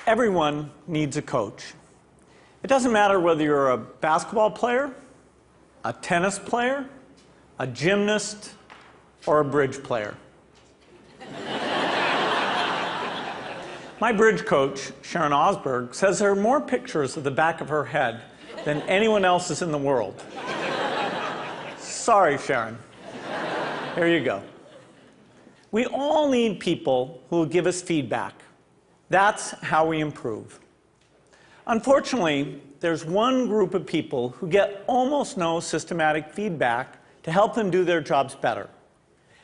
Everyone needs a coach. It doesn't matter whether you're a basketball player, a tennis player, a gymnast, or a bridge player. My bridge coach, Sharon Osberg, says there are more pictures of the back of her head than anyone else's in the world. Sorry, Sharon. Here you go. We all need people who will give us feedback. That's how we improve. Unfortunately, there's one group of people who get almost no systematic feedback to help them do their jobs better.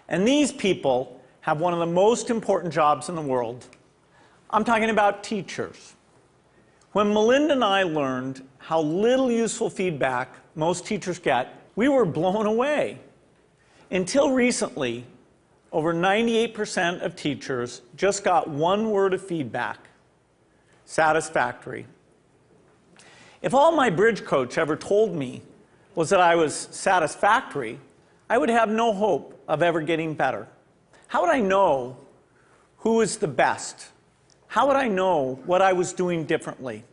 And these people have one of the most important jobs in the world. I'm talking about teachers. When Melinda and I learned how little useful feedback most teachers get, we were blown away. Until recently, over 98% of teachers just got one word of feedback: satisfactory. If all my bridge coach ever told me was that I was satisfactory, I would have no hope of ever getting better. How would I know who is the best? How would I know what I was doing differently?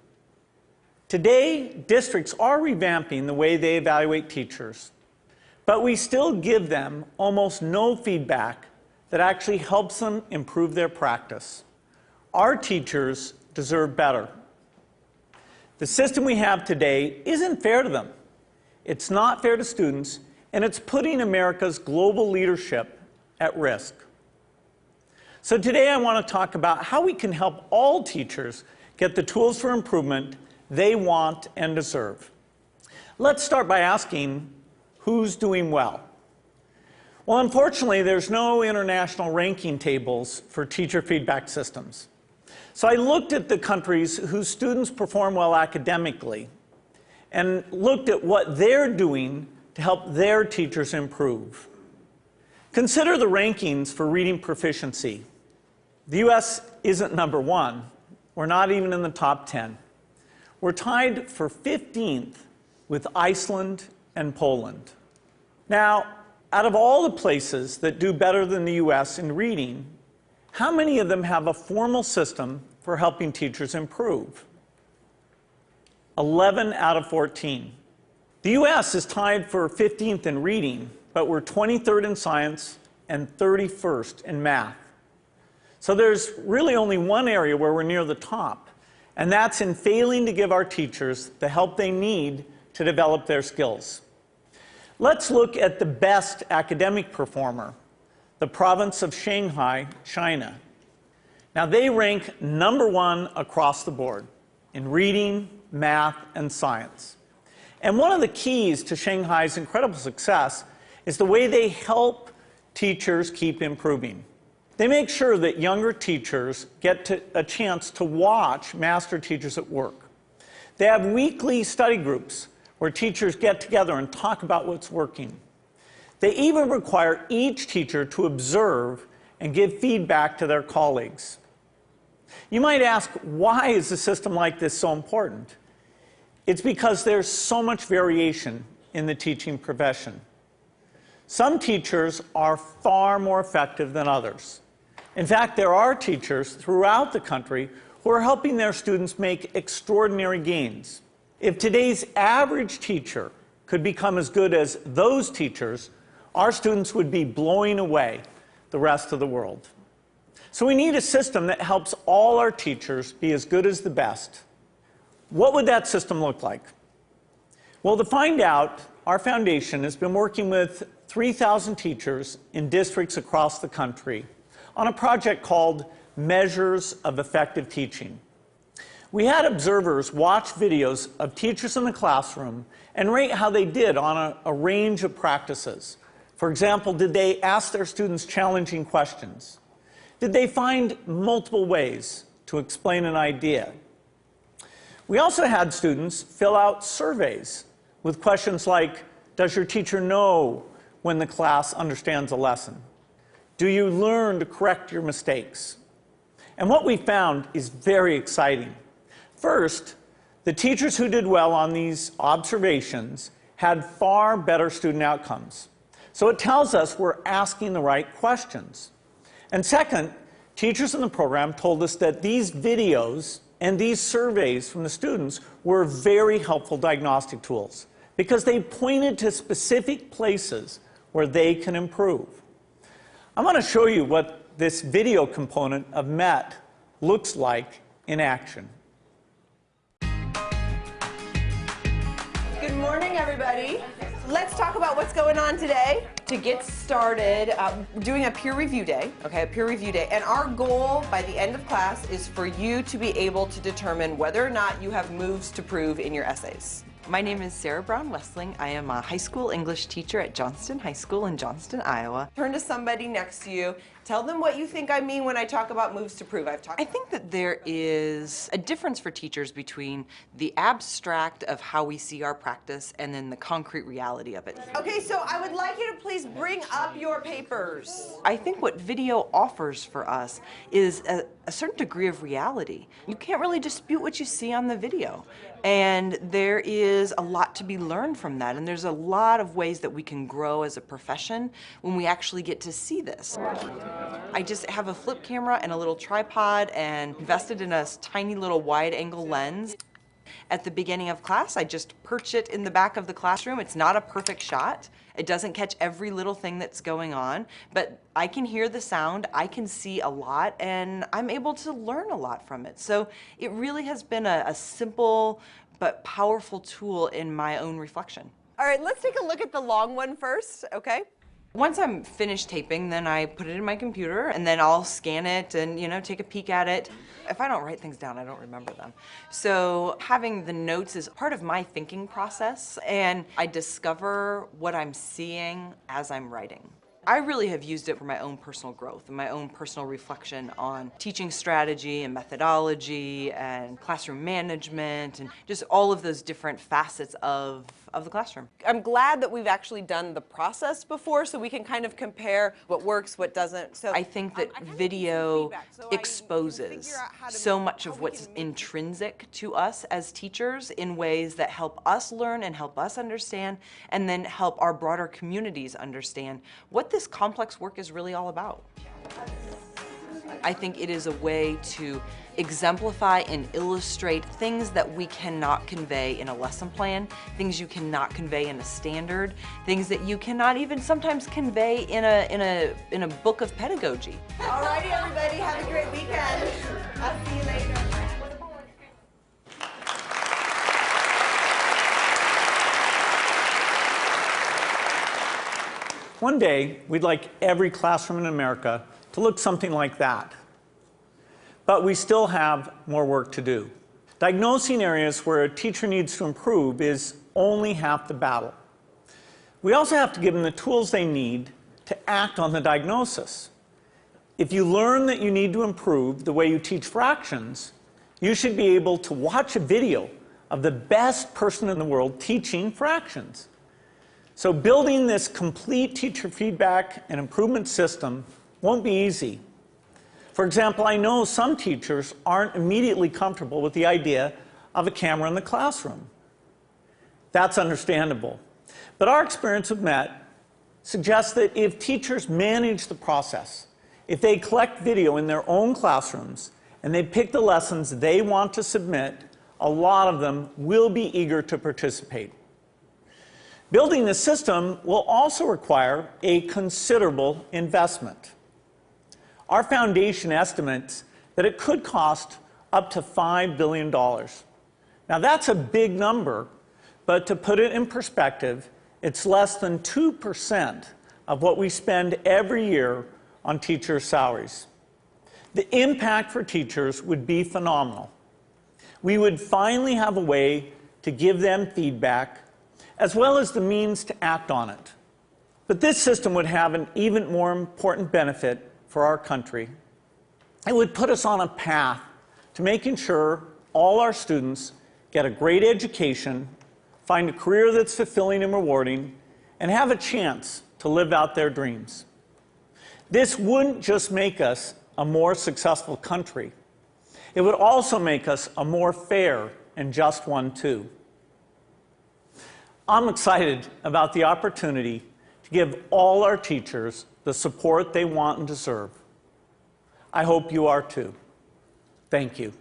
Today, districts are revamping the way they evaluate teachers, but we still give them almost no feedback that actually helps them improve their practice. Our teachers deserve better. The system we have today isn't fair to them. It's not fair to students, and it's putting America's global leadership at risk. So today I want to talk about how we can help all teachers get the tools for improvement they want and deserve. Let's start by asking, who's doing well? Well, unfortunately, there's no international ranking tables for teacher feedback systems. So I looked at the countries whose students perform well academically and looked at what they're doing to help their teachers improve. Consider the rankings for reading proficiency. The US isn't number one. We're not even in the top 10. We're tied for 15th with Iceland and Poland. Now, out of all the places that do better than the US in reading, how many of them have a formal system for helping teachers improve? 11 out of 14. The US is tied for 15th in reading, but we're 23rd in science and 31st in math. So there's really only one area where we're near the top, and that's in failing to give our teachers the help they need to develop their skills. Let's look at the best academic performer, the province of Shanghai, China. Now, they rank #1 across the board in reading, math, and science. And one of the keys to Shanghai's incredible success is the way they help teachers keep improving. They make sure that younger teachers get a chance to watch master teachers at work. They have weekly study groups where teachers get together and talk about what's working. They even require each teacher to observe and give feedback to their colleagues. You might ask, why is a system like this so important? It's because there's so much variation in the teaching profession. Some teachers are far more effective than others. In fact, there are teachers throughout the country who are helping their students make extraordinary gains. If today's average teacher could become as good as those teachers, our students would be blowing away the rest of the world. So we need a system that helps all our teachers be as good as the best. What would that system look like? Well, to find out, our foundation has been working with 3,000 teachers in districts across the country on a project called Measures of Effective Teaching. We had observers watch videos of teachers in the classroom and rate how they did on a range of practices. For example, did they ask their students challenging questions? Did they find multiple ways to explain an idea? We also had students fill out surveys with questions like, does your teacher know when the class understands a lesson? Do you learn to correct your mistakes? And what we found is very exciting. First, the teachers who did well on these observations had far better student outcomes. So it tells us we're asking the right questions. And second, teachers in the program told us that these videos And these surveys from the students were very helpful diagnostic tools because they pointed to specific places where they can improve. I'm going to show you what this video component of MET looks like in action. Good morning, everybody. Let's talk about what's going on today. To get started, doing a peer review day, okay, a peer review day. And our goal by the end of class is for you to be able to determine whether or not you have moves to prove in your essays. My name is Sarah Brown-Westling. I am a high school English teacher at Johnston High School in Johnston, Iowa. Turn to somebody next to you. Tell them what you think I mean when I talk about moves to prove. I think that there is a difference for teachers between the abstract of how we see our practice and then the concrete reality of it. Okay, so I would like you to please bring up your papers. I think what video offers for us is a certain degree of reality. You can't really dispute what you see on the video. And there is a lot to be learned from that. And there's a lot of ways that we can grow as a profession when we actually get to see this. I just have a flip camera and a little tripod and invested in a tiny little wide angle lens. At the beginning of class, I just perch it in the back of the classroom. It's not a perfect shot. It doesn't catch every little thing that's going on, but I can hear the sound, I can see a lot, and I'm able to learn a lot from it. So it really has been a simple but powerful tool in my own reflection. All right, let's take a look at the long one first, okay? Once I'm finished taping, then I put it in my computer, and then I'll scan it and, take a peek at it. If I don't write things down, I don't remember them. So having the notes is part of my thinking process, and I discover what I'm seeing as I'm writing. I really have used it for my own personal growth and my own personal reflection on teaching strategy and methodology and classroom management and just all of those different facets of the classroom. I'm glad that we've actually done the process before so we can kind of compare what works, what doesn't. So I think that video exposes so much of what's intrinsic to us as teachers in ways that help us learn and help us understand and then help our broader communities understand what this complex work is really all about. I think it is a way to exemplify and illustrate things that we cannot convey in a lesson plan, things you cannot convey in a standard, things that you cannot even sometimes convey in a book of pedagogy. All righty, everybody, have a great weekend. I'll see you later. One day, we'd like every classroom in America to look something like that. But we still have more work to do. Diagnosing areas where a teacher needs to improve is only half the battle. We also have to give them the tools they need to act on the diagnosis. If you learn that you need to improve the way you teach fractions, you should be able to watch a video of the best person in the world teaching fractions. So building this complete teacher feedback and improvement system won't be easy. For example, I know some teachers aren't immediately comfortable with the idea of a camera in the classroom. That's understandable. But our experience with MET suggests that if teachers manage the process, if they collect video in their own classrooms and they pick the lessons they want to submit, a lot of them will be eager to participate. Building the system will also require a considerable investment. Our foundation estimates that it could cost up to $5 billion. Now that's a big number, but to put it in perspective, it's less than 2% of what we spend every year on teachers' salaries. The impact for teachers would be phenomenal. We would finally have a way to give them feedback as well as the means to act on it. But this system would have an even more important benefit for our country. It would put us on a path to making sure all our students get a great education, find a career that's fulfilling and rewarding, and have a chance to live out their dreams. This wouldn't just make us a more successful country. It would also make us a more fair and just one, too. I'm excited about the opportunity to give all our teachers the support they want and deserve. I hope you are too. Thank you.